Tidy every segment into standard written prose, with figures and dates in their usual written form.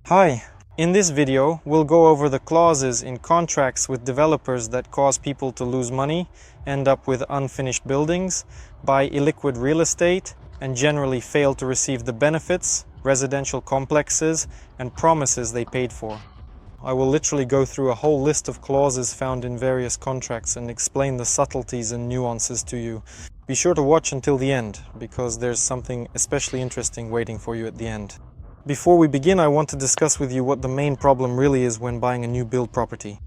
Hi, in this video we'll go over the clauses in contracts with developers that cause people to lose money, end up with unfinished buildings, buy illiquid real estate, and generally fail to receive the benefits, residential complexes, and promises they paid for. I will literally go through a whole list of clauses found in various contracts and explain the subtleties and nuances to you. Be sure to watch until the end, because there's something especially interesting waiting for you at the end. Before we begin, I want to discuss with you what the main problem really is when buying a new build property.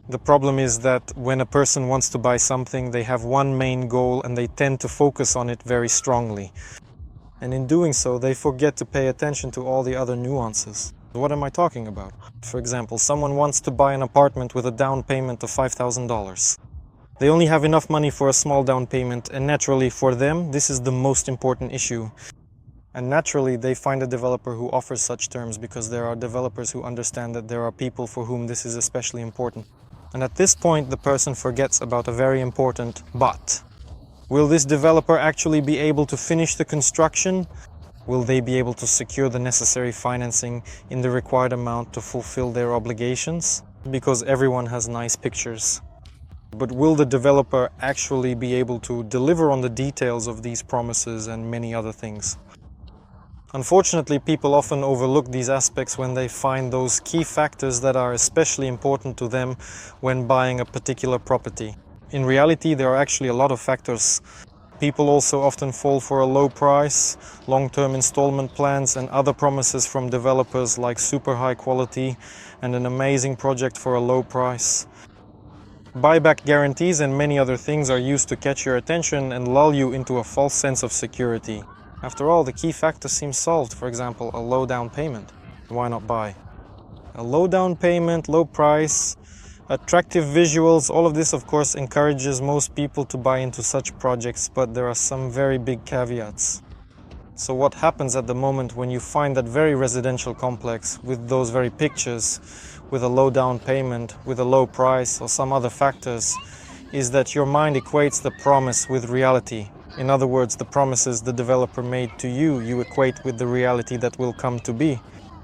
The problem is that when a person wants to buy something, they have one main goal and they tend to focus on it very strongly. And in doing so, they forget to pay attention to all the other nuances. What am I talking about? For example, someone wants to buy an apartment with a down payment of $5,000. They only have enough money for a small down payment, and naturally for them, this is the most important issue. And naturally, they find a developer who offers such terms because there are developers who understand that there are people for whom this is especially important. And at this point, the person forgets about a very important but. Will this developer actually be able to finish the construction? Will they be able to secure the necessary financing in the required amount to fulfill their obligations? Because everyone has nice pictures. But will the developer actually be able to deliver on the details of these promises and many other things? Unfortunately, people often overlook these aspects when they find those key factors that are especially important to them when buying a particular property. In reality, there are actually a lot of factors. People also often fall for a low price, long-term installment plans, and other promises from developers like super high quality and an amazing project for a low price. Buyback guarantees and many other things are used to catch your attention and lull you into a false sense of security. After all, the key factor seems solved. For example, a low down payment. Why not buy? A low down payment, low price, attractive visuals, all of this of course encourages most people to buy into such projects, but there are some very big caveats. So what happens at the moment when you find that very residential complex with those very pictures, with a low down payment, with a low price or some other factors, is that your mind equates the promise with reality. In other words, the promises the developer made to you, you equate with the reality that will come to be.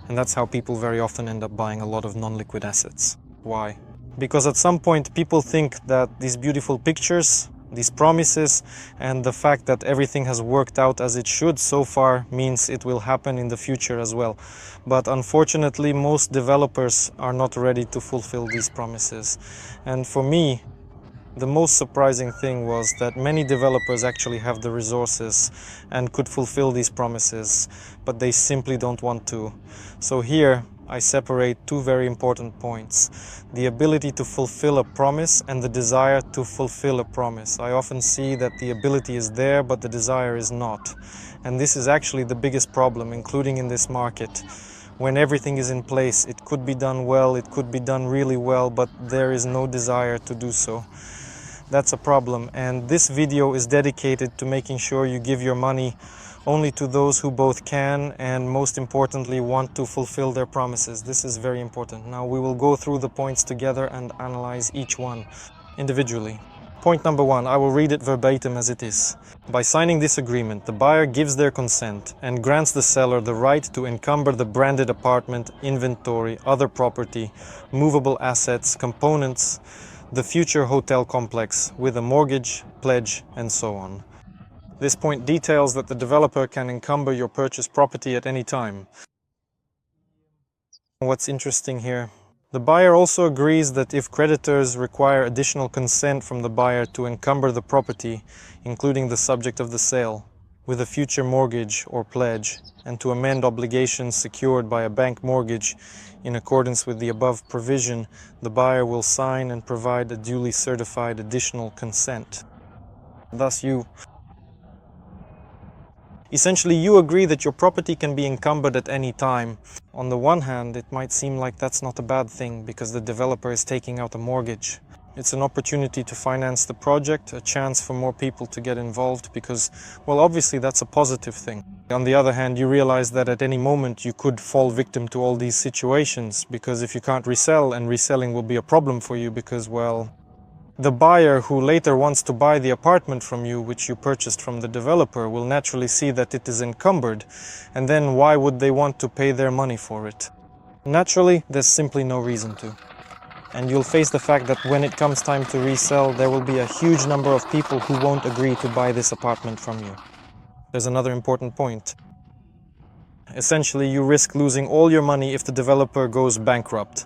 And that's how people very often end up buying a lot of non-liquid assets. Why? Because at some point people think that these beautiful pictures, these promises, and the fact that everything has worked out as it should so far means it will happen in the future as well. But unfortunately, most developers are not ready to fulfill these promises. And for me, the most surprising thing was that many developers actually have the resources and could fulfill these promises, but they simply don't want to. So here I separate two very important points: the ability to fulfill a promise and the desire to fulfill a promise. I often see that the ability is there, but the desire is not. And this is actually the biggest problem, including in this market. When everything is in place, it could be done well, it could be done really well, but there is no desire to do so. That's a problem, and this video is dedicated to making sure you give your money only to those who both can and, most importantly, want to fulfill their promises. This is very important. Now we will go through the points together and analyze each one individually. Point number one, I will read it verbatim as it is. By signing this agreement, the buyer gives their consent and grants the seller the right to encumber the branded apartment, inventory, other property, movable assets, components, the future hotel complex with a mortgage, pledge, and so on. This point details that the developer can encumber your purchased property at any time. What's interesting here, the buyer also agrees that if creditors require additional consent from the buyer to encumber the property, including the subject of the sale, with a future mortgage or pledge, and to amend obligations secured by a bank mortgage in accordance with the above provision, the buyer will sign and provide a duly certified additional consent. Thus essentially you agree that your property can be encumbered at any time. On the one hand, it might seem like that's not a bad thing because the developer is taking out a mortgage. It's an opportunity to finance the project, a chance for more people to get involved because, well, obviously that's a positive thing. On the other hand, you realize that at any moment you could fall victim to all these situations because if you can't resell, and reselling will be a problem for you because, well, the buyer who later wants to buy the apartment from you, which you purchased from the developer, will naturally see that it is encumbered, and then why would they want to pay their money for it? Naturally, there's simply no reason to. And you'll face the fact that when it comes time to resell, there will be a huge number of people who won't agree to buy this apartment from you. There's another important point. Essentially, you risk losing all your money if the developer goes bankrupt.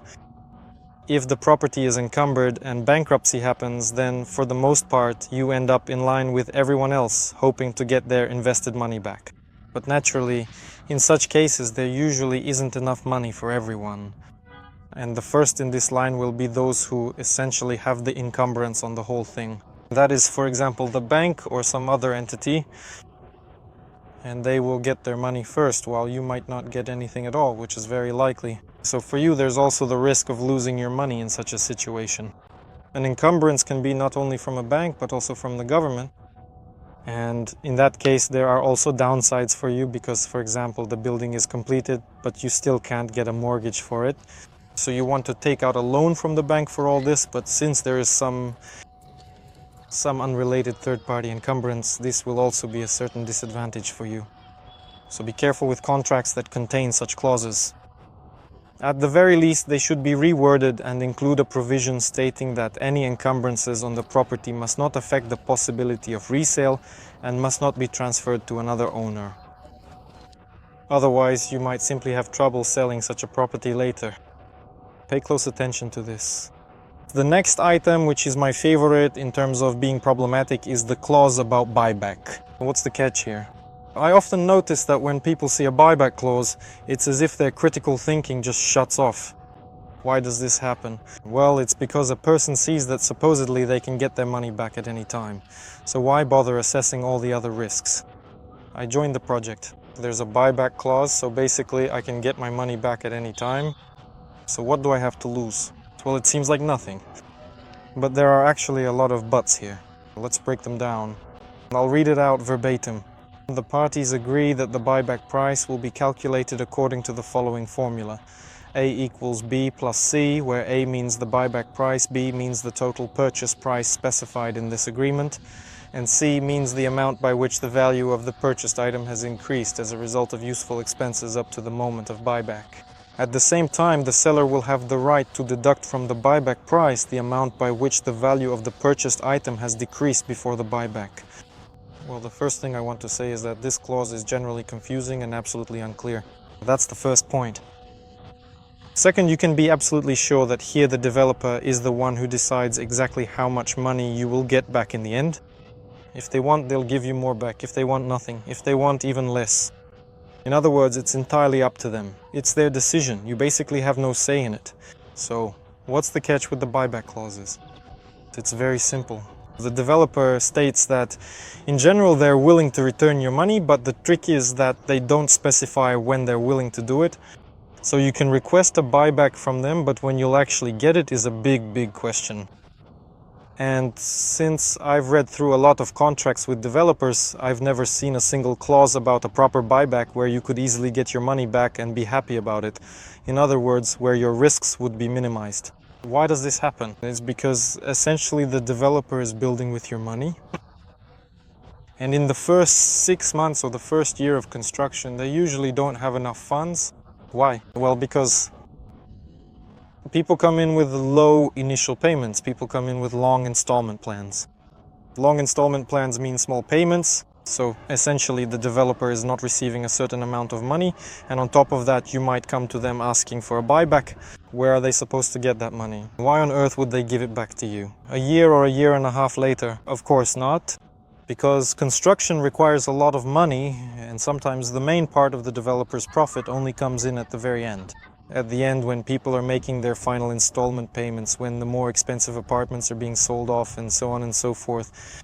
If the property is encumbered and bankruptcy happens, then for the most part, you end up in line with everyone else, hoping to get their invested money back. But naturally, in such cases, there usually isn't enough money for everyone. And the first in this line will be those who essentially have the encumbrance on the whole thing. That is, for example, the bank or some other entity, and they will get their money first, while you might not get anything at all, which is very likely. So for you, there's also the risk of losing your money in such a situation. An encumbrance can be not only from a bank, but also from the government. And in that case, there are also downsides for you because, for example, the building is completed, but you still can't get a mortgage for it. So you want to take out a loan from the bank for all this, but since there is some unrelated third-party encumbrance, this will also be a certain disadvantage for you. So be careful with contracts that contain such clauses. At the very least, they should be reworded and include a provision stating that any encumbrances on the property must not affect the possibility of resale and must not be transferred to another owner. Otherwise, you might simply have trouble selling such a property later. Pay close attention to this. The next item, which is my favorite in terms of being problematic, is the clause about buyback. What's the catch here? I often notice that when people see a buyback clause, it's as if their critical thinking just shuts off. Why does this happen? Well, it's because a person sees that supposedly they can get their money back at any time. So why bother assessing all the other risks? I joined the project. There's a buyback clause, so basically I can get my money back at any time. So what do I have to lose? Well, it seems like nothing. But there are actually a lot of buts here. Let's break them down. I'll read it out verbatim. The parties agree that the buyback price will be calculated according to the following formula. A equals B plus C, where A means the buyback price, B means the total purchase price specified in this agreement, and C means the amount by which the value of the purchased item has increased as a result of useful expenses up to the moment of buyback. At the same time, the seller will have the right to deduct from the buyback price the amount by which the value of the purchased item has decreased before the buyback. Well, the first thing I want to say is that this clause is generally confusing and absolutely unclear. That's the first point. Second, you can be absolutely sure that here the developer is the one who decides exactly how much money you will get back in the end. If they want, they'll give you more back. If they want, nothing. If they want, even less. In other words, it's entirely up to them. It's their decision. You basically have no say in it. So, what's the catch with the buyback clauses? It's very simple. The developer states that, in general, they're willing to return your money, but the trick is that they don't specify when they're willing to do it. So you can request a buyback from them, but when you'll actually get it is a big question. And since I've read through a lot of contracts with developers, I've never seen a single clause about a proper buyback where you could easily get your money back and be happy about it. In other words, where your risks would be minimized. Why does this happen? It's because essentially the developer is building with your money. And in the first 6 months or the first year of construction, they usually don't have enough funds. Why? Well, because people come in with low initial payments. People come in with long installment plans. Long installment plans mean small payments. So essentially the developer is not receiving a certain amount of money, and on top of that you might come to them asking for a buyback. Where are they supposed to get that money? Why on earth would they give it back to you? A year or a year and a half later? Of course not. Because construction requires a lot of money, and sometimes the main part of the developer's profit only comes in at the very end. At the end, when people are making their final installment payments, when the more expensive apartments are being sold off, and so on and so forth.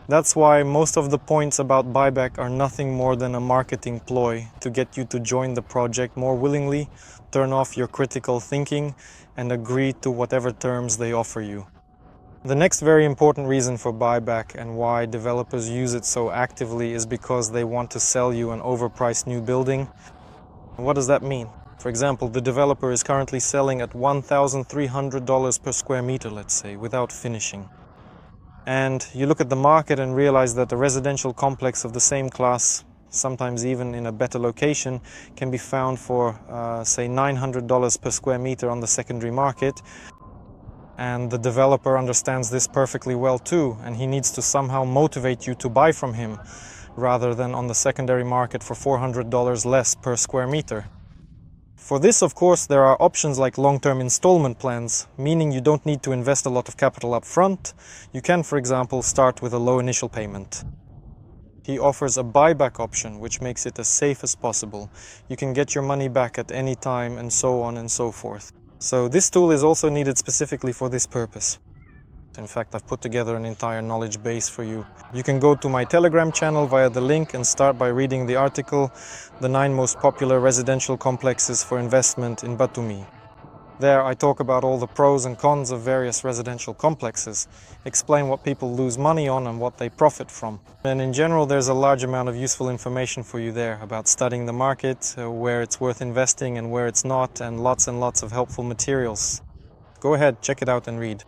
That's why most of the points about buyback are nothing more than a marketing ploy to get you to join the project more willingly, turn off your critical thinking, and agree to whatever terms they offer you. The next very important reason for buyback and why developers use it so actively is because they want to sell you an overpriced new building. What does that mean? For example, the developer is currently selling at $1,300 per square meter, let's say, without finishing. And you look at the market and realize that a residential complex of the same class sometimes even in a better location, can be found for, say, $900 per square meter on the secondary market. And the developer understands this perfectly well too, and he needs to somehow motivate you to buy from him, rather than on the secondary market for $400 less per square meter. For this, of course, there are options like long-term installment plans, meaning you don't need to invest a lot of capital up front. You can, for example, start with a low initial payment. He offers a buyback option, which makes it as safe as possible. You can get your money back at any time, and so on and so forth. So this tool is also needed specifically for this purpose. In fact, I've put together an entire knowledge base for you. You can go to my Telegram channel via the link and start by reading the article, The 9 Most Popular Residential Complexes for Investment in Batumi. There I talk about all the pros and cons of various residential complexes, explain what people lose money on and what they profit from. And in general, there's a large amount of useful information for you there about studying the market, where it's worth investing and where it's not, and lots of helpful materials. Go ahead, check it out and read.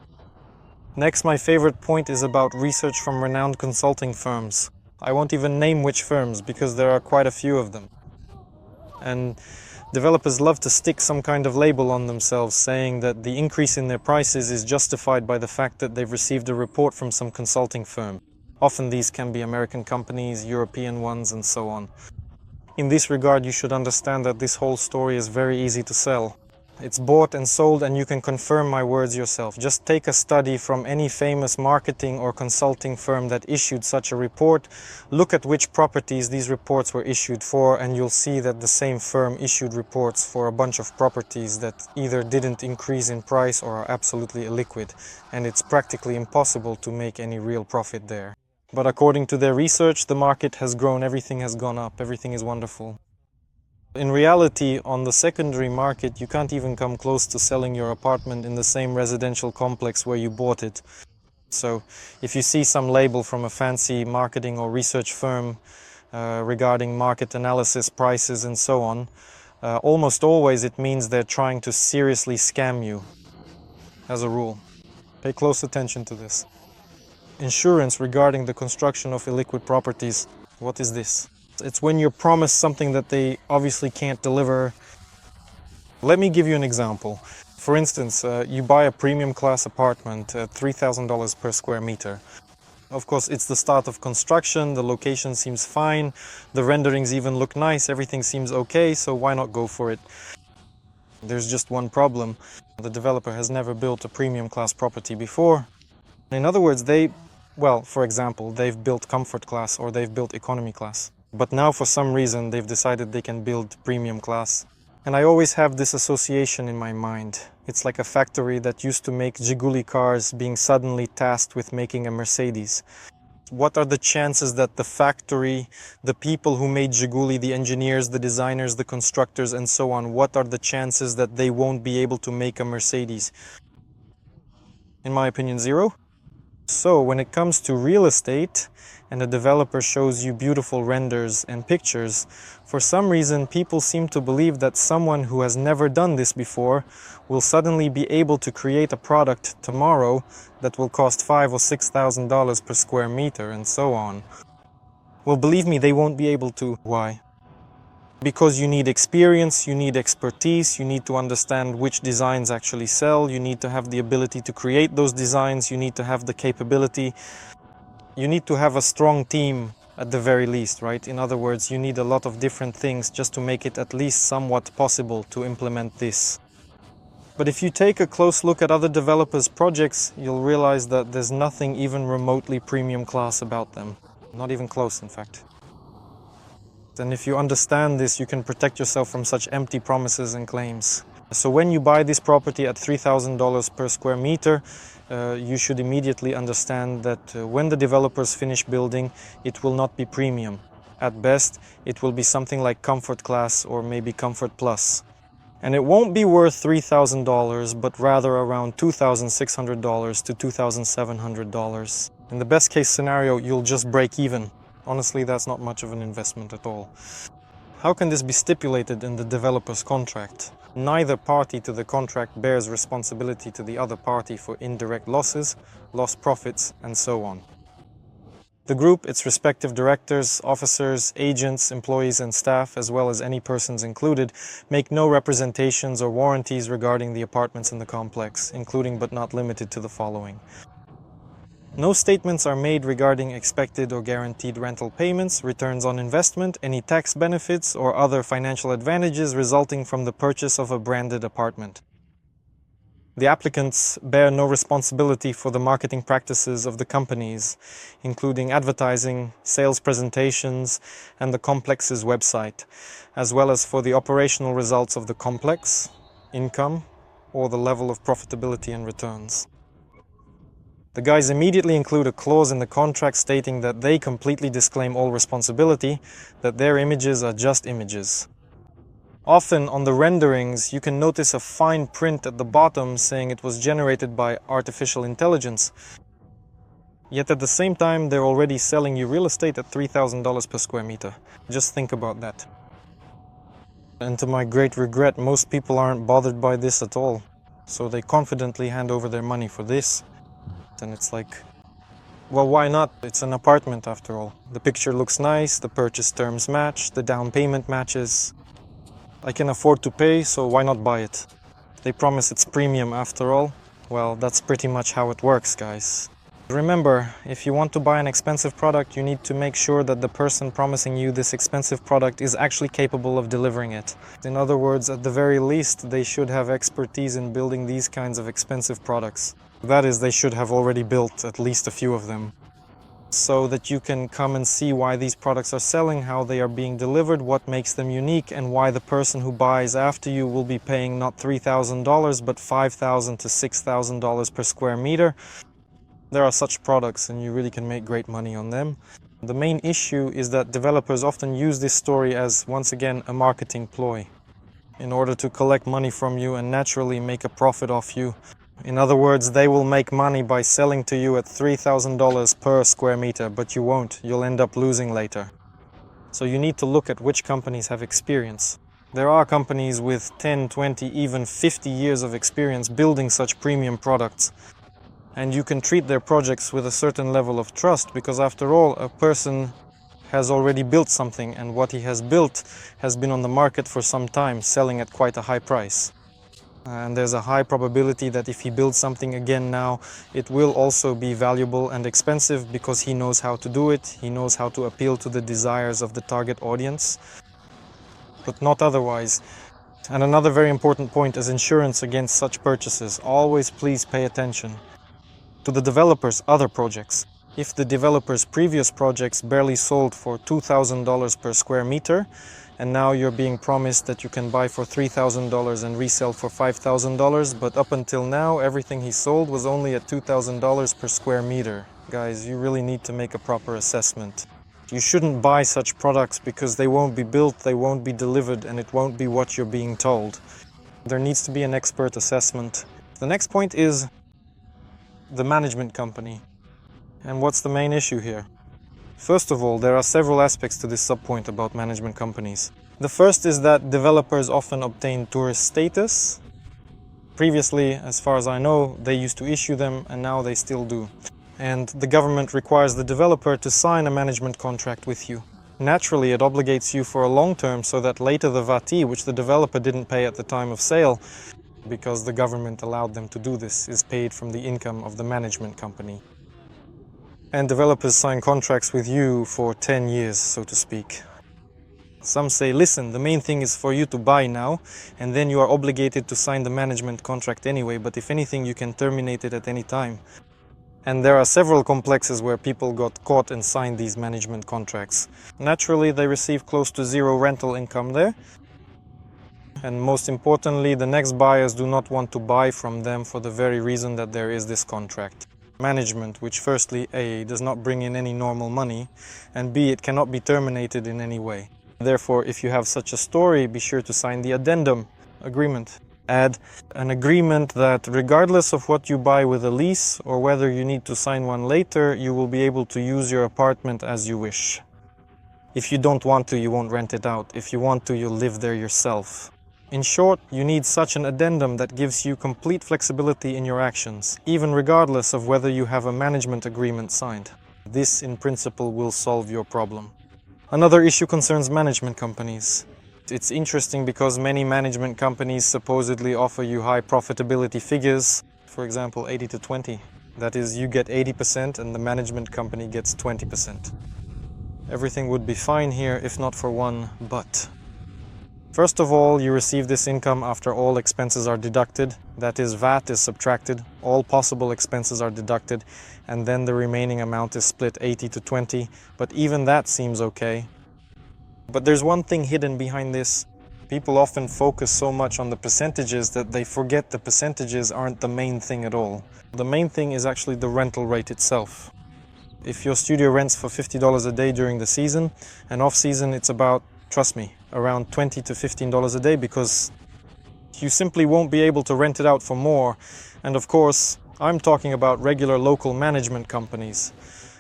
Next, my favorite point is about research from renowned consulting firms. I won't even name which firms because there are quite a few of them. And developers love to stick some kind of label on themselves saying that the increase in their prices is justified by the fact that they've received a report from some consulting firm. Often these can be American companies, European ones, and so on. In this regard, you should understand that this whole story is very easy to sell. It's bought and sold, and you can confirm my words yourself. Just take a study from any famous marketing or consulting firm that issued such a report. Look at which properties these reports were issued for, and you'll see that the same firm issued reports for a bunch of properties that either didn't increase in price or are absolutely illiquid. And it's practically impossible to make any real profit there. But according to their research, the market has grown, everything has gone up, everything is wonderful. In reality, on the secondary market, you can't even come close to selling your apartment in the same residential complex where you bought it. So, if you see some label from a fancy marketing or research firm regarding market analysis, prices and so on, almost always it means they're trying to seriously scam you, as a rule. Pay close attention to this. Insurance regarding the construction of illiquid properties. What is this? It's when you're promised something that they obviously can't deliver. Let me give you an example. For instance, you buy a premium class apartment at $3,000 per square meter. Of course, it's the start of construction, the location seems fine, the renderings even look nice, everything seems okay, so why not go for it? There's just one problem. The developer has never built a premium class property before. In other words, for example, they've built comfort class or they've built economy class. But now for some reason they've decided they can build premium class. And I always have this association in my mind. It's like a factory that used to make Zhiguli cars being suddenly tasked with making a Mercedes. What are the chances that the factory, the people who made Zhiguli, the engineers, the designers, the constructors and so on, what are the chances that they won't be able to make a Mercedes? In my opinion, zero. So when it comes to real estate, and a developer shows you beautiful renders and pictures, for some reason people seem to believe that someone who has never done this before will suddenly be able to create a product tomorrow that will cost $5,000 or $6,000 per square meter and so on. Well, believe me, they won't be able to. Why? Because you need experience, you need expertise, you need to understand which designs actually sell, you need to have the ability to create those designs, you need to have the capability. You need to have a strong team at the very least, right? In other words, you need a lot of different things just to make it at least somewhat possible to implement this. But if you take a close look at other developers' projects, you'll realize that there's nothing even remotely premium class about them. Not even close, in fact. And if you understand this, you can protect yourself from such empty promises and claims. So when you buy this property at $3,000 per square meter, you should immediately understand that when the developers finish building, it will not be premium. At best, it will be something like comfort class or maybe comfort plus. And it won't be worth $3,000, but rather around $2,600 to $2,700. In the best case scenario, you'll just break even. Honestly, that's not much of an investment at all. How can this be stipulated in the developer's contract? Neither party to the contract bears responsibility to the other party for indirect losses, lost profits, and so on. The group, its respective directors, officers, agents, employees and staff, as well as any persons included, make no representations or warranties regarding the apartments in the complex, including but not limited to the following. No statements are made regarding expected or guaranteed rental payments, returns on investment, any tax benefits, or other financial advantages resulting from the purchase of a branded apartment. The applicants bear no responsibility for the marketing practices of the companies, including advertising, sales presentations, and the complex's website, as well as for the operational results of the complex, income, or the level of profitability and returns. The guys immediately include a clause in the contract stating that they completely disclaim all responsibility, that their images are just images. Often on the renderings, you can notice a fine print at the bottom saying it was generated by artificial intelligence. Yet at the same time, they're already selling you real estate at $3,000 per square meter. Just think about that. And to my great regret, most people aren't bothered by this at all. So they confidently hand over their money for this. And it's like, well, why not? It's an apartment after all. The picture looks nice, the purchase terms match, the down payment matches. I can afford to pay, so why not buy it? They promise it's premium after all. Well, that's pretty much how it works, guys. Remember, if you want to buy an expensive product, you need to make sure that the person promising you this expensive product is actually capable of delivering it. In other words, at the very least, they should have expertise in building these kinds of expensive products. That is, they should have already built at least a few of them, so that you can come and see why these products are selling, how they are being delivered, what makes them unique, and why the person who buys after you will be paying not $3,000 but $5,000 to $6,000 per square meter. There are such products and you really can make great money on them. The main issue is that developers often use this story as, once again, a marketing ploy in order to collect money from you and naturally make a profit off you. In other words, they will make money by selling to you at $3,000 per square meter, but you won't. You'll end up losing later. So you need to look at which companies have experience. There are companies with 10, 20, even 50 years of experience building such premium products. And you can treat their projects with a certain level of trust, because after all, a person has already built something, and what he has built has been on the market for some time, selling at quite a high price. And there's a high probability that if he builds something again now, it will also be valuable and expensive because he knows how to do it, he knows how to appeal to the desires of the target audience, but not otherwise. And another very important point is insurance against such purchases. Always please pay attention to the developer's other projects. If the developer's previous projects barely sold for $2,000 per square meter, and now you're being promised that you can buy for $3,000 and resell for $5,000, but up until now everything he sold was only at $2,000 per square meter. Guys, you really need to make a proper assessment. You shouldn't buy such products because they won't be built, they won't be delivered, and it won't be what you're being told. There needs to be an expert assessment. The next point is the management company. And what's the main issue here? First of all, there are several aspects to this subpoint about management companies. The first is that developers often obtain tourist status. Previously, as far as I know, they used to issue them, and now they still do. And the government requires the developer to sign a management contract with you. Naturally, it obligates you for a long term so that later the VAT, which the developer didn't pay at the time of sale, because the government allowed them to do this, is paid from the income of the management company. And developers sign contracts with you for 10 years, so to speak. Some say, listen, the main thing is for you to buy now, and then you are obligated to sign the management contract anyway, but if anything, you can terminate it at any time. And there are several complexes where people got caught and signed these management contracts. Naturally, they receive close to zero rental income there. And most importantly, the next buyers do not want to buy from them for the very reason that there is this contract. Management, which firstly, A, does not bring in any normal money, and B, it cannot be terminated in any way. Therefore, if you have such a story, be sure to sign the addendum agreement. Add an agreement that regardless of what you buy with a lease or whether you need to sign one later, you will be able to use your apartment as you wish. If you don't want to, you won't rent it out. If you want to, you'll live there yourself. In short, you need such an addendum that gives you complete flexibility in your actions, even regardless of whether you have a management agreement signed. This, in principle, will solve your problem. Another issue concerns management companies. It's interesting because many management companies supposedly offer you high profitability figures, for example 80 to 20. That is, you get 80% and the management company gets 20%. Everything would be fine here if not for one but. First of all, you receive this income after all expenses are deducted. That is, VAT is subtracted, all possible expenses are deducted, and then the remaining amount is split 80 to 20, but even that seems okay. But there's one thing hidden behind this. People often focus so much on the percentages that they forget the percentages aren't the main thing at all. The main thing is actually the rental rate itself. If your studio rents for $50 a day during the season, and off-season it's about, trust me, around $20 to $15 a day, because you simply won't be able to rent it out for more. And of course, I'm talking about regular local management companies.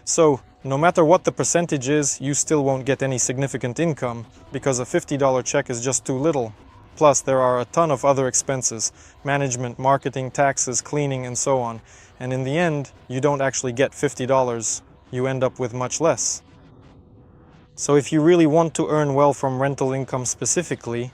So, no matter what the percentage is, you still won't get any significant income, because a $50 check is just too little. Plus, there are a ton of other expenses: management, marketing, taxes, cleaning, and so on. And in the end, you don't actually get $50, you end up with much less. So if you really want to earn well from rental income specifically,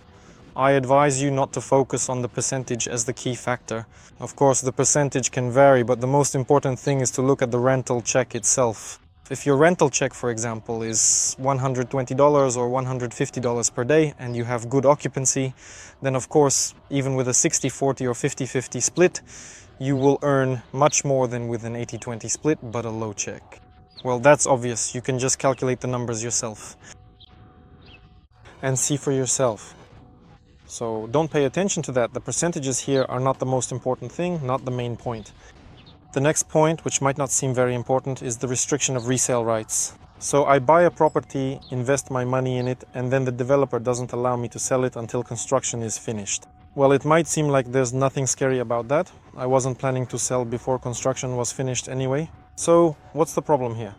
I advise you not to focus on the percentage as the key factor. Of course, the percentage can vary, but the most important thing is to look at the rental check itself. If your rental check, for example, is $120 or $150 per day and you have good occupancy, then of course, even with a 60-40 or 50-50 split, you will earn much more than with an 80-20 split, but a low check. Well, that's obvious. You can just calculate the numbers yourself and see for yourself. So don't pay attention to that. The percentages here are not the most important thing, not the main point. The next point, which might not seem very important, is the restriction of resale rights. So I buy a property, invest my money in it, and then the developer doesn't allow me to sell it until construction is finished. Well, it might seem like there's nothing scary about that. I wasn't planning to sell before construction was finished anyway. So what's the problem here?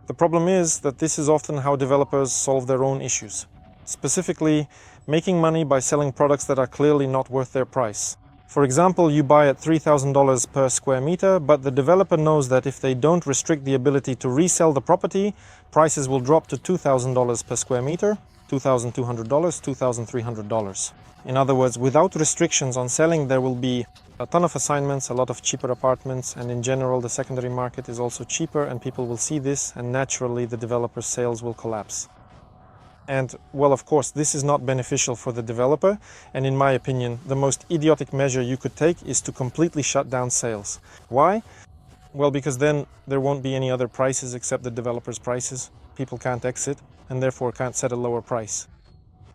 The problem is that this is often how developers solve their own issues. Specifically, making money by selling products that are clearly not worth their price. For example, you buy at $3,000 per square meter, but the developer knows that if they don't restrict the ability to resell the property, prices will drop to $2,000 per square meter, $2,200, $2,300. In other words, without restrictions on selling, there will be a ton of assignments, a lot of cheaper apartments, and in general the secondary market is also cheaper, and people will see this, and naturally the developer's sales will collapse. And, well, of course, this is not beneficial for the developer, and in my opinion, the most idiotic measure you could take is to completely shut down sales. Why? Well, because then there won't be any other prices except the developer's prices. People can't exit, and therefore can't set a lower price.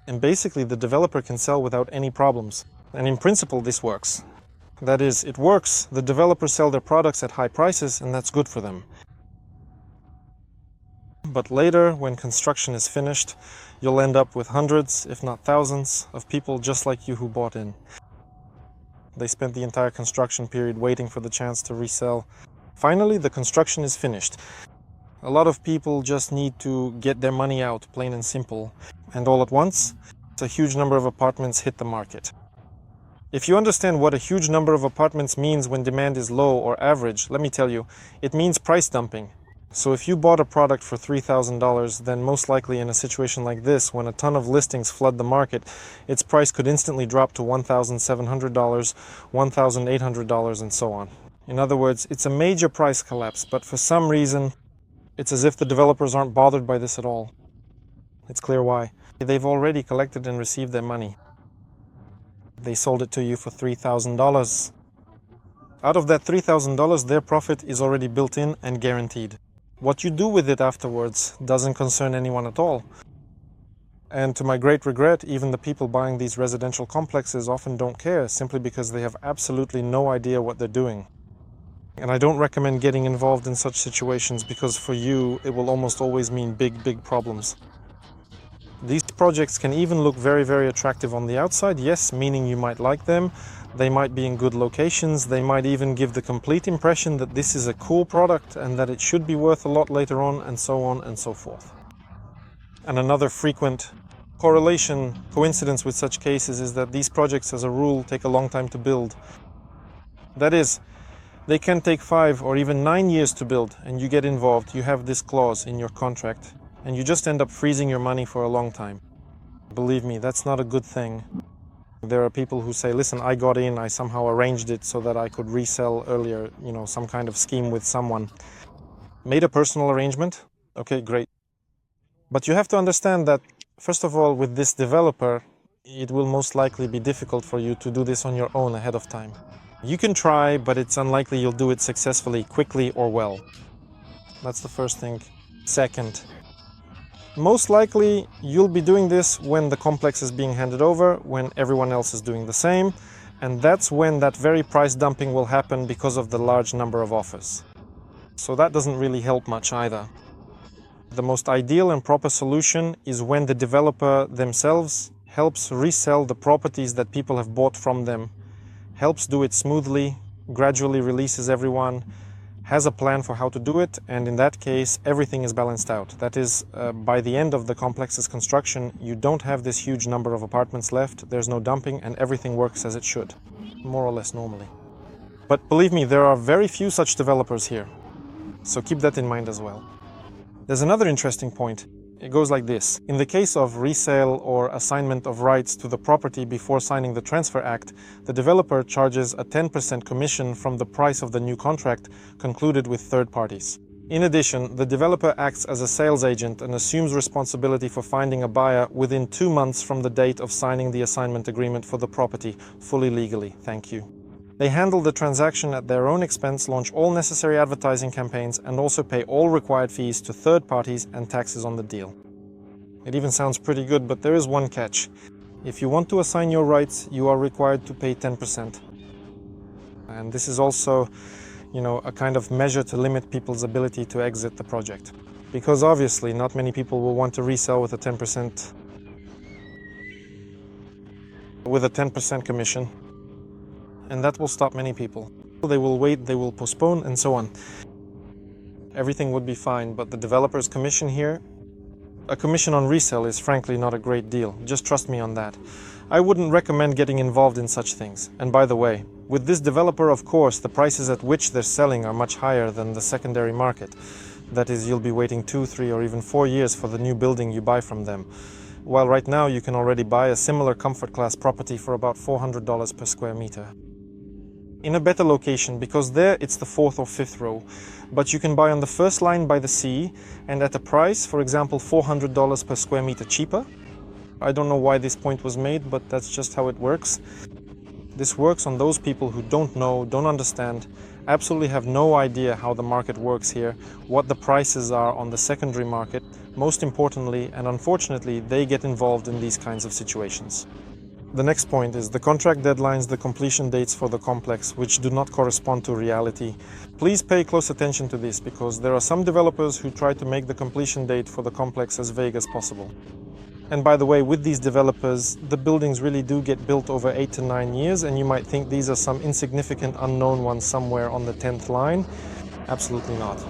And basically, the developer can sell without any problems. And in principle, this works. That is, it works, the developers sell their products at high prices, and that's good for them. But later, when construction is finished, you'll end up with hundreds, if not thousands, of people just like you who bought in. They spent the entire construction period waiting for the chance to resell. Finally, the construction is finished. A lot of people just need to get their money out, plain and simple. And all at once, a huge number of apartments hit the market. If you understand what a huge number of apartments means when demand is low or average, let me tell you, it means price dumping. So if you bought a product for $3,000, then most likely in a situation like this, when a ton of listings flood the market, its price could instantly drop to $1,700, $1,800, and so on. In other words, it's a major price collapse, but for some reason, it's as if the developers aren't bothered by this at all. It's clear why. They've already collected and received their money. They sold it to you for $3,000. Out of that $3,000, their profit is already built in and guaranteed. What you do with it afterwards doesn't concern anyone at all. And to my great regret, even the people buying these residential complexes often don't care, simply because they have absolutely no idea what they're doing. And I don't recommend getting involved in such situations, because for you, it will almost always mean big problems. These projects can even look very attractive on the outside, yes, meaning you might like them. They might be in good locations. They might even give the complete impression that this is a cool product and that it should be worth a lot later on, and so on and so forth. And another frequent coincidence with such cases is that these projects as a rule take a long time to build. That is, They can take 5 or even 9 years to build, and you get involved, you have this clause in your contract, and you just end up freezing your money for a long time. Believe me, that's not a good thing. There are people who say, listen, I got in, I somehow arranged it so that I could resell earlier, some kind of scheme with someone. Made a personal arrangement? Okay, great. But you have to understand that, first of all, with this developer, it will most likely be difficult for you to do this on your own ahead of time. You can try, but it's unlikely you'll do it successfully, quickly, or well. That's the first thing. Second, most likely you'll be doing this when the complex is being handed over, when everyone else is doing the same, and that's when that very price dumping will happen because of the large number of offers. So that doesn't really help much either. The most ideal and proper solution is when the developer themselves helps resell the properties that people have bought from them, helps do it smoothly, gradually releases everyone, has a plan for how to do it, and in that case everything is balanced out. That is, by the end of the complex's construction, you don't have this huge number of apartments left, there's no dumping, and everything works as it should, more or less normally. But believe me, there are very few such developers here, so keep that in mind as well. There's another interesting point. It goes like this. In the case of resale or assignment of rights to the property before signing the Transfer Act, the developer charges a 10% commission from the price of the new contract concluded with third parties. In addition, the developer acts as a sales agent and assumes responsibility for finding a buyer within 2 months from the date of signing the assignment agreement for the property, fully legally. Thank you. They handle the transaction at their own expense, launch all necessary advertising campaigns, and also pay all required fees to third parties and taxes on the deal. It even sounds pretty good, but there is one catch. If you want to assign your rights, you are required to pay 10%. And this is also, a kind of measure to limit people's ability to exit the project. Because obviously, not many people will want to resell with a 10% commission. And that will stop many people. They will wait, they will postpone, and so on. Everything would be fine, but the developer's commission here, a commission on resale is frankly not a great deal. Just trust me on that. I wouldn't recommend getting involved in such things. And by the way, with this developer, of course, the prices at which they're selling are much higher than the secondary market. That is, you'll be waiting 2, 3, or even 4 years for the new building you buy from them. While right now you can already buy a similar comfort class property for about $400 per square meter. In a better location, because there it's the 4th or 5th row, but you can buy on the first line by the sea and at a price, for example, $400 per square meter cheaper. I don't know why this point was made, but that's just how it works. This works on those people who don't know, don't understand, absolutely have no idea how the market works here, what the prices are on the secondary market, most importantly, and unfortunately, they get involved in these kinds of situations. The next point is the contract deadlines, the completion dates for the complex, which do not correspond to reality. Please pay close attention to this, because there are some developers who try to make the completion date for the complex as vague as possible. And by the way, with these developers, the buildings really do get built over 8 to 9 years, and you might think these are some insignificant unknown ones somewhere on the 10th line. Absolutely not.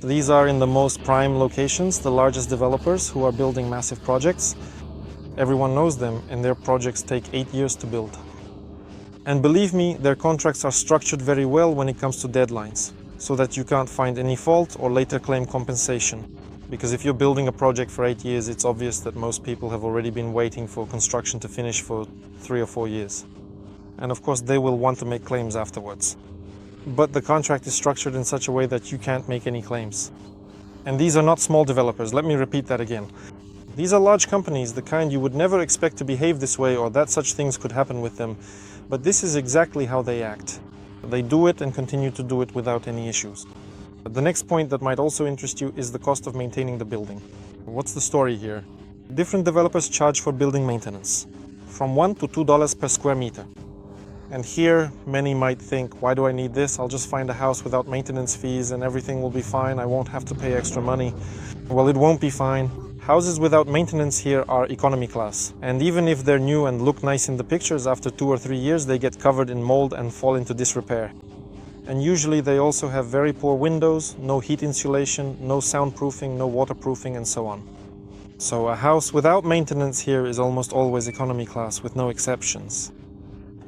These are in the most prime locations, the largest developers who are building massive projects. Everyone knows them, and their projects take 8 years to build. And believe me, their contracts are structured very well when it comes to deadlines, so that you can't find any fault or later claim compensation. Because if you're building a project for 8 years, it's obvious that most people have already been waiting for construction to finish for 3 or 4 years. And of course, they will want to make claims afterwards. But the contract is structured in such a way that you can't make any claims. And these are not small developers, let me repeat that again. These are large companies, the kind you would never expect to behave this way or that such things could happen with them. But this is exactly how they act. They do it and continue to do it without any issues. The next point that might also interest you is the cost of maintaining the building. What's the story here? Different developers charge for building maintenance, from $1 to $2 per square meter. And here, many might think, why do I need this? I'll just find a house without maintenance fees and everything will be fine. I won't have to pay extra money. Well, it won't be fine. Houses without maintenance here are economy class, and even if they're new and look nice in the pictures, after 2 or 3 years they get covered in mold and fall into disrepair. And usually they also have very poor windows, no heat insulation, no soundproofing, no waterproofing, and so on. So a house without maintenance here is almost always economy class with no exceptions.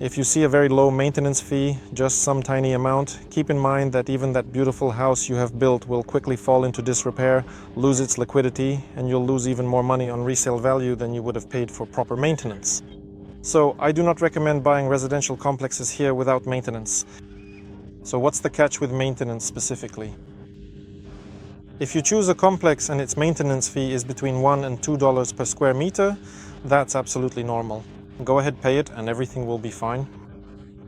If you see a very low maintenance fee, just some tiny amount, keep in mind that even that beautiful house you have built will quickly fall into disrepair, lose its liquidity, and you'll lose even more money on resale value than you would have paid for proper maintenance. So I do not recommend buying residential complexes here without maintenance. So what's the catch with maintenance specifically? If you choose a complex and its maintenance fee is between $1 and $2 per square meter, that's absolutely normal. Go ahead, pay it, and everything will be fine.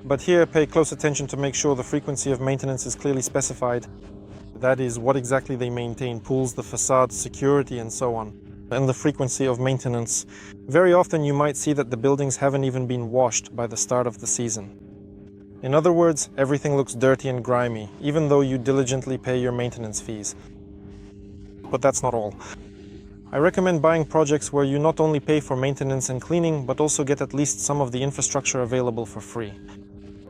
But here, pay close attention to make sure the frequency of maintenance is clearly specified. That is, what exactly they maintain, pools, the facade, security, and so on. And the frequency of maintenance. Very often you might see that the buildings haven't even been washed by the start of the season. In other words, everything looks dirty and grimy, even though you diligently pay your maintenance fees. But that's not all. I recommend buying projects where you not only pay for maintenance and cleaning, but also get at least some of the infrastructure available for free.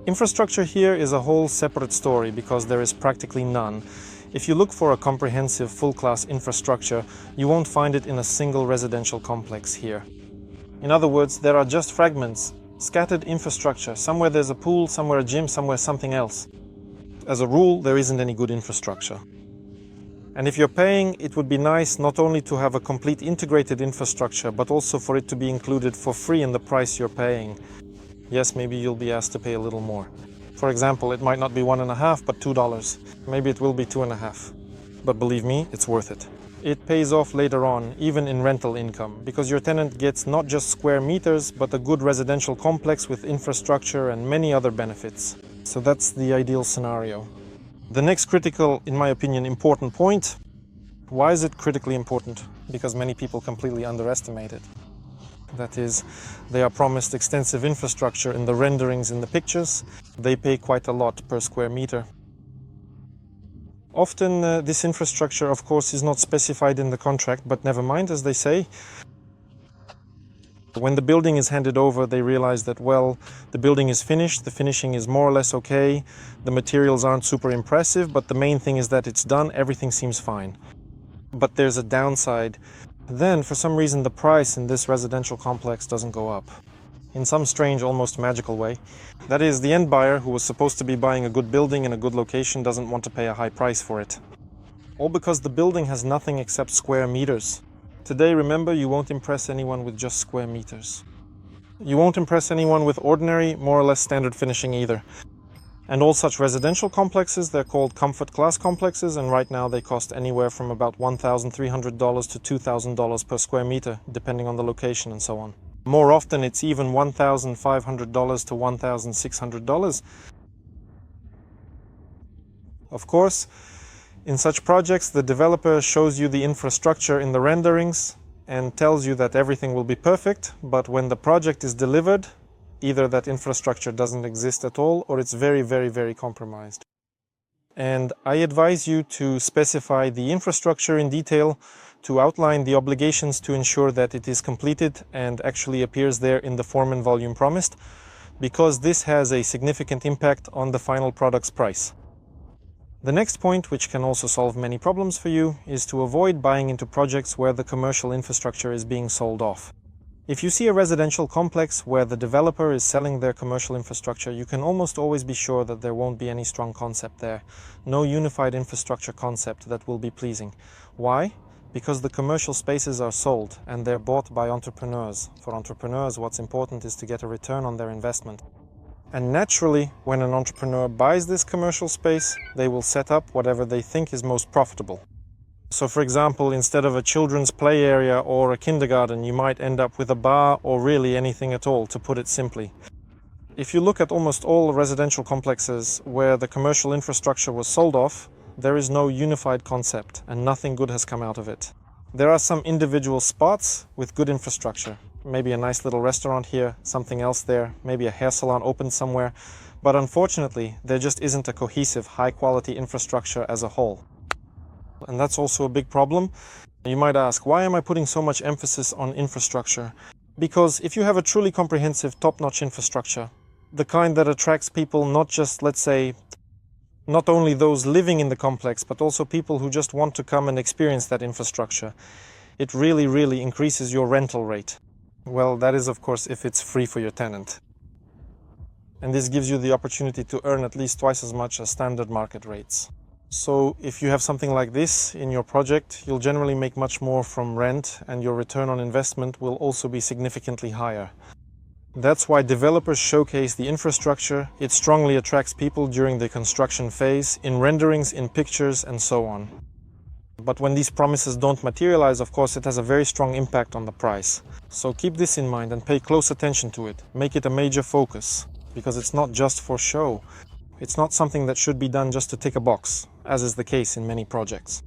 Infrastructure here is a whole separate story because there is practically none. If you look for a comprehensive full-class infrastructure, you won't find it in a single residential complex here. In other words, there are just fragments, scattered infrastructure. Somewhere there's a pool, somewhere a gym, somewhere something else. As a rule, there isn't any good infrastructure. And if you're paying, it would be nice not only to have a complete integrated infrastructure, but also for it to be included for free in the price you're paying. Yes, maybe you'll be asked to pay a little more. For example, it might not be $1.50, but $2. Maybe it will be $2.50. But believe me, it's worth it. It pays off later on, even in rental income, because your tenant gets not just square meters, but a good residential complex with infrastructure and many other benefits. So that's the ideal scenario. The next critical, in my opinion, important point. Why is it critically important? Because many people completely underestimate it. That is, they are promised extensive infrastructure in the renderings in the pictures. They pay quite a lot per square meter. Often this infrastructure, of course, is not specified in the contract, but never mind, as they say. When the building is handed over, they realize that, well, the building is finished, the finishing is more or less okay, the materials aren't super impressive, but the main thing is that it's done, everything seems fine. But there's a downside. Then, for some reason, the price in this residential complex doesn't go up. In some strange, almost magical way. That is, the end buyer, who was supposed to be buying a good building in a good location, doesn't want to pay a high price for it. All because the building has nothing except square meters. Today, remember, you won't impress anyone with just square meters. You won't impress anyone with ordinary, more or less standard finishing either. And all such residential complexes, they're called comfort class complexes, and right now they cost anywhere from about $1,300 to $2,000 per square meter, depending on the location and so on. More often, it's even $1,500 to $1,600. Of course, in such projects, the developer shows you the infrastructure in the renderings and tells you that everything will be perfect, but when the project is delivered, either that infrastructure doesn't exist at all, or it's very, very, very compromised. And I advise you to specify the infrastructure in detail, to outline the obligations to ensure that it is completed and actually appears there in the form and volume promised, because this has a significant impact on the final product's price. The next point, which can also solve many problems for you, is to avoid buying into projects where the commercial infrastructure is being sold off. If you see a residential complex where the developer is selling their commercial infrastructure, you can almost always be sure that there won't be any strong concept there. No unified infrastructure concept that will be pleasing. Why? Because the commercial spaces are sold and they're bought by entrepreneurs. For entrepreneurs, what's important is to get a return on their investment. And naturally, when an entrepreneur buys this commercial space, they will set up whatever they think is most profitable. So for example, instead of a children's play area or a kindergarten, you might end up with a bar or really anything at all, to put it simply. If you look at almost all residential complexes where the commercial infrastructure was sold off, there is no unified concept and nothing good has come out of it. There are some individual spots with good infrastructure. Maybe a nice little restaurant here, something else there, maybe a hair salon open somewhere. But unfortunately, there just isn't a cohesive, high-quality infrastructure as a whole. And that's also a big problem. You might ask, why am I putting so much emphasis on infrastructure? Because if you have a truly comprehensive, top-notch infrastructure, the kind that attracts people, not just, let's say, not only those living in the complex, but also people who just want to come and experience that infrastructure, it really, really increases your rental rate. Well, that is, of course, if it's free for your tenant. and this gives you the opportunity to earn at least twice as much as standard market rates. So if you have something like this in your project, you'll generally make much more from rent, and your return on investment will also be significantly higher. That's why developers showcase the infrastructure. It strongly attracts people during the construction phase, in renderings, in pictures, and so on. But when these promises don't materialize, of course, it has a very strong impact on the price. So keep this in mind and pay close attention to it. Make it a major focus, because it's not just for show. It's not something that should be done just to tick a box, as is the case in many projects.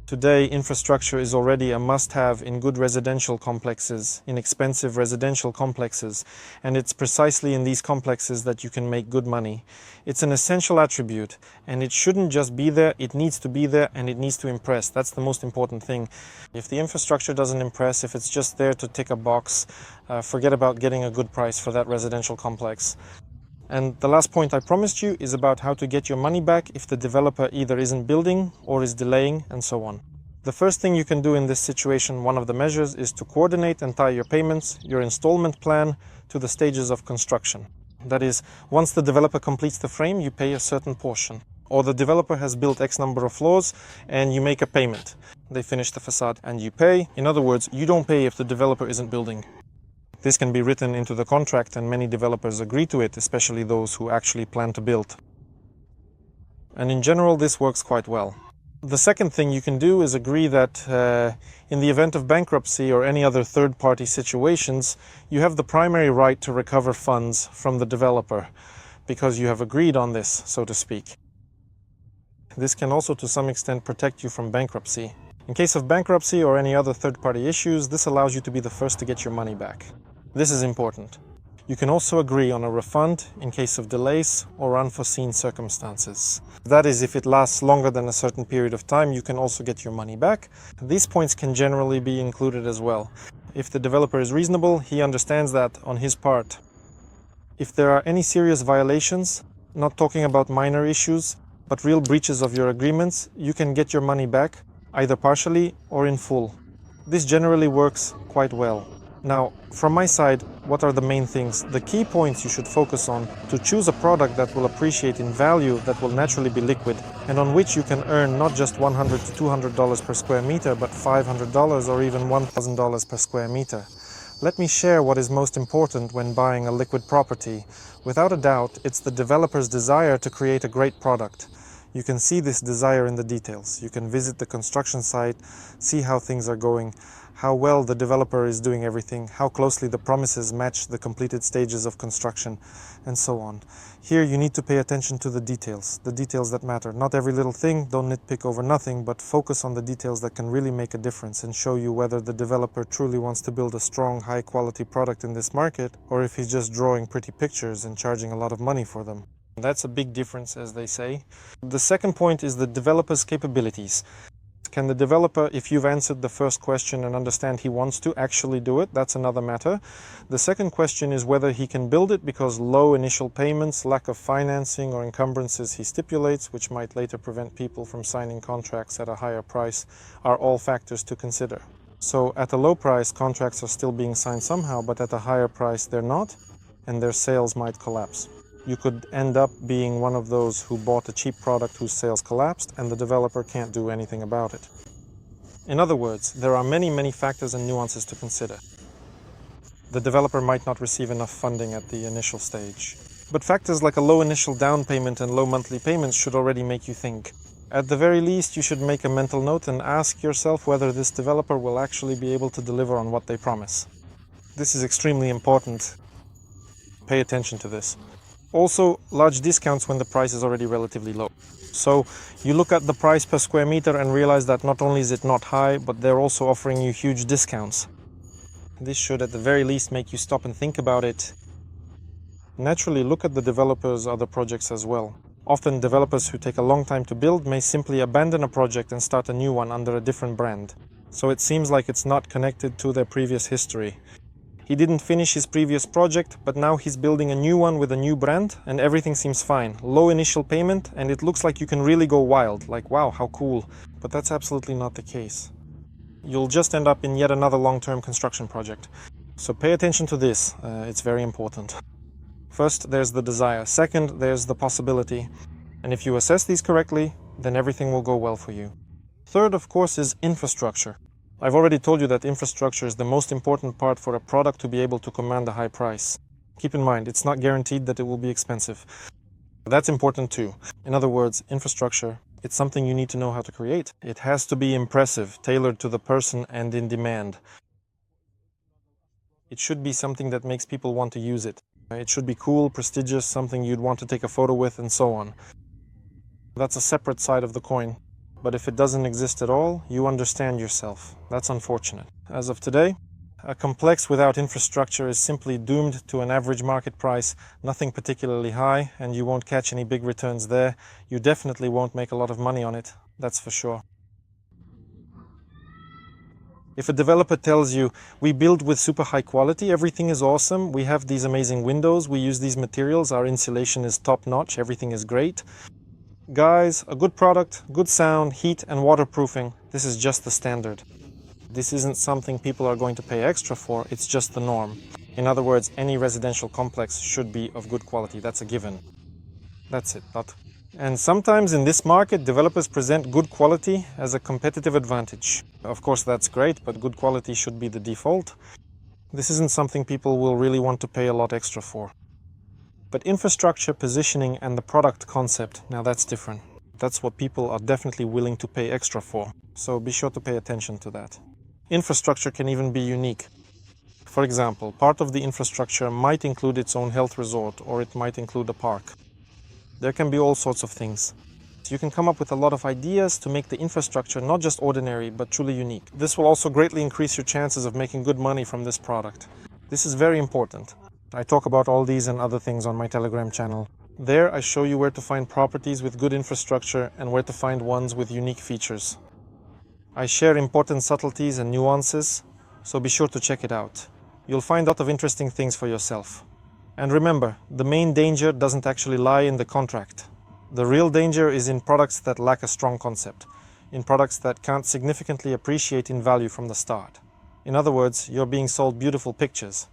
Today, infrastructure is already a must-have in good residential complexes, in expensive residential complexes, and it's precisely in these complexes that you can make good money. It's an essential attribute, and it shouldn't just be there, it needs to be there, and it needs to impress. That's the most important thing. If the infrastructure doesn't impress, if it's just there to tick a box, forget about getting a good price for that residential complex. And the last point I promised you is about how to get your money back if the developer either isn't building or is delaying, and so on. The first thing you can do in this situation, one of the measures, is to coordinate and tie your payments, your installment plan, to the stages of construction. That is, once the developer completes the frame, you pay a certain portion. Or the developer has built X number of floors and you make a payment. They finish the facade and you pay. In other words, you don't pay if the developer isn't building. This can be written into the contract, and many developers agree to it, especially those who actually plan to build. And in general, this works quite well. The second thing you can do is agree that in the event of bankruptcy or any other third-party situations, you have the primary right to recover funds from the developer, because you have agreed on this, so to speak. This can also to some extent protect you from bankruptcy. In case of bankruptcy or any other third-party issues, this allows you to be the first to get your money back. This is important. You can also agree on a refund in case of delays or unforeseen circumstances. That is, if it lasts longer than a certain period of time, you can also get your money back. These points can generally be included as well. If the developer is reasonable, he understands that on his part. If there are any serious violations, not talking about minor issues, but real breaches of your agreements, you can get your money back, either partially or in full. This generally works quite well. Now, from my side, what are the main things? The key points you should focus on to choose a product that will appreciate in value, that will naturally be liquid, and on which you can earn not just $100 to $200 per square meter, but $500 or even $1,000 per square meter. Let me share what is most important when buying a liquid property. Without a doubt, it's the developer's desire to create a great product. You can see this desire in the details. You can visit the construction site, see how things are going, how well the developer is doing everything, how closely the promises match the completed stages of construction, and so on. Here you need to pay attention to the details that matter. Not every little thing, don't nitpick over nothing, but focus on the details that can really make a difference and show you whether the developer truly wants to build a strong, high-quality product in this market, or if he's just drawing pretty pictures and charging a lot of money for them. That's a big difference, as they say. The second point is the developer's capabilities. Can the developer, if you've answered the first question and understand he wants to actually do it, that's another matter. The second question is whether he can build it, because low initial payments, lack of financing or encumbrances he stipulates, which might later prevent people from signing contracts at a higher price, are all factors to consider. So at a low price, contracts are still being signed somehow, but at a higher price they're not, and their sales might collapse. You could end up being one of those who bought a cheap product whose sales collapsed and the developer can't do anything about it. In other words, there are many factors and nuances to consider. The developer might not receive enough funding at the initial stage. But factors like a low initial down payment and low monthly payments should already make you think. At the very least, you should make a mental note and ask yourself whether this developer will actually be able to deliver on what they promise. This is extremely important. Pay attention to this. Also, large discounts when the price is already relatively low. So you look at the price per square meter and realize that not only is it not high, but they're also offering you huge discounts. This should at the very least make you stop and think about it. Naturally, look at the developers' other projects as well. Often developers who take a long time to build may simply abandon a project and start a new one under a different brand. So it seems like it's not connected to their previous history. He didn't finish his previous project, but now he's building a new one with a new brand and everything seems fine. Low initial payment and it looks like you can really go wild, like wow, how cool. But that's absolutely not the case. You'll just end up in yet another long-term construction project. So pay attention to this, it's very important. First, there's the desire. Second, there's the possibility. And if you assess these correctly, then everything will go well for you. Third, of course, is infrastructure. I've already told you that infrastructure is the most important part for a product to be able to command a high price. Keep in mind, it's not guaranteed that it will be expensive. That's important too. In other words, infrastructure, it's something you need to know how to create. It has to be impressive, tailored to the person and in demand. It should be something that makes people want to use it. It should be cool, prestigious, something you'd want to take a photo with, and so on. That's a separate side of the coin. But if it doesn't exist at all, you understand yourself. That's unfortunate. As of today, a complex without infrastructure is simply doomed to an average market price, nothing particularly high, and you won't catch any big returns there. You definitely won't make a lot of money on it, that's for sure. If a developer tells you, we build with super high quality, everything is awesome, we have these amazing windows, we use these materials, our insulation is top notch, everything is great. Guys, a good product, good sound, heat and waterproofing, this is just the standard. This isn't something people are going to pay extra for, it's just the norm. In other words, any residential complex should be of good quality, that's a given. That's it, And sometimes in this market, developers present good quality as a competitive advantage. Of course, that's great, but good quality should be the default. This isn't something people will really want to pay a lot extra for. But infrastructure, positioning, and the product concept, now that's different. That's what people are definitely willing to pay extra for. So be sure to pay attention to that. Infrastructure can even be unique. For example, part of the infrastructure might include its own health resort, or it might include a park. There can be all sorts of things. You can come up with a lot of ideas to make the infrastructure not just ordinary, but truly unique. This will also greatly increase your chances of making good money from this product. This is very important. I talk about all these and other things on my Telegram channel. There I show you where to find properties with good infrastructure and where to find ones with unique features. I share important subtleties and nuances, so be sure to check it out. You'll find a lot of interesting things for yourself. And remember, the main danger doesn't actually lie in the contract. The real danger is in products that lack a strong concept, in products that can't significantly appreciate in value from the start. In other words, you're being sold beautiful pictures,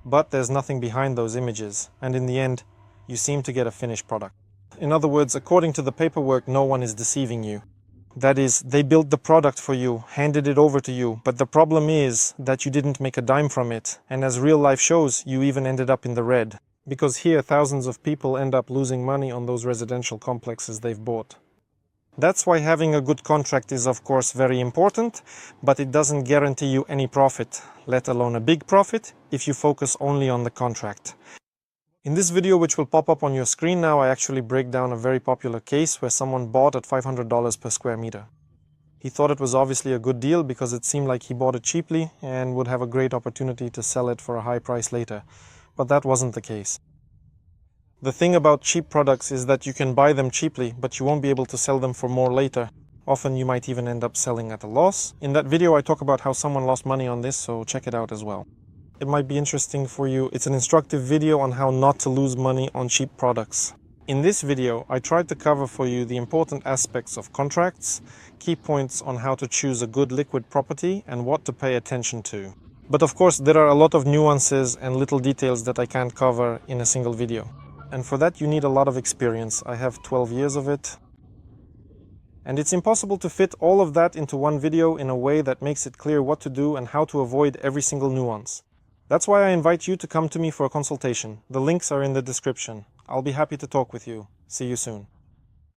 but there's nothing behind those images, and in the end, you seem to get a finished product. In other words, according to the paperwork, no one is deceiving you. That is, they built the product for you, handed it over to you, but the problem is that you didn't make a dime from it, and as real life shows, you even ended up in the red. Because here, thousands of people end up losing money on those residential complexes they've bought. That's why having a good contract is of course very important, but it doesn't guarantee you any profit, let alone a big profit, if you focus only on the contract. In this video, which will pop up on your screen now, I actually break down a very popular case where someone bought at $500 per square meter. He thought it was obviously a good deal because it seemed like he bought it cheaply and would have a great opportunity to sell it for a high price later. But that wasn't the case. The thing about cheap products is that you can buy them cheaply, but you won't be able to sell them for more later. Often you might even end up selling at a loss. In that video I talk about how someone lost money on this, so check it out as well. It might be interesting for you. It's an instructive video on how not to lose money on cheap products. In this video, I tried to cover for you the important aspects of contracts, key points on how to choose a good liquid property, and what to pay attention to. But of course, there are a lot of nuances and little details that I can't cover in a single video. And for that, you need a lot of experience. I have 12 years of it. And it's impossible to fit all of that into one video in a way that makes it clear what to do and how to avoid every single nuance. That's why I invite you to come to me for a consultation. The links are in the description. I'll be happy to talk with you. See you soon.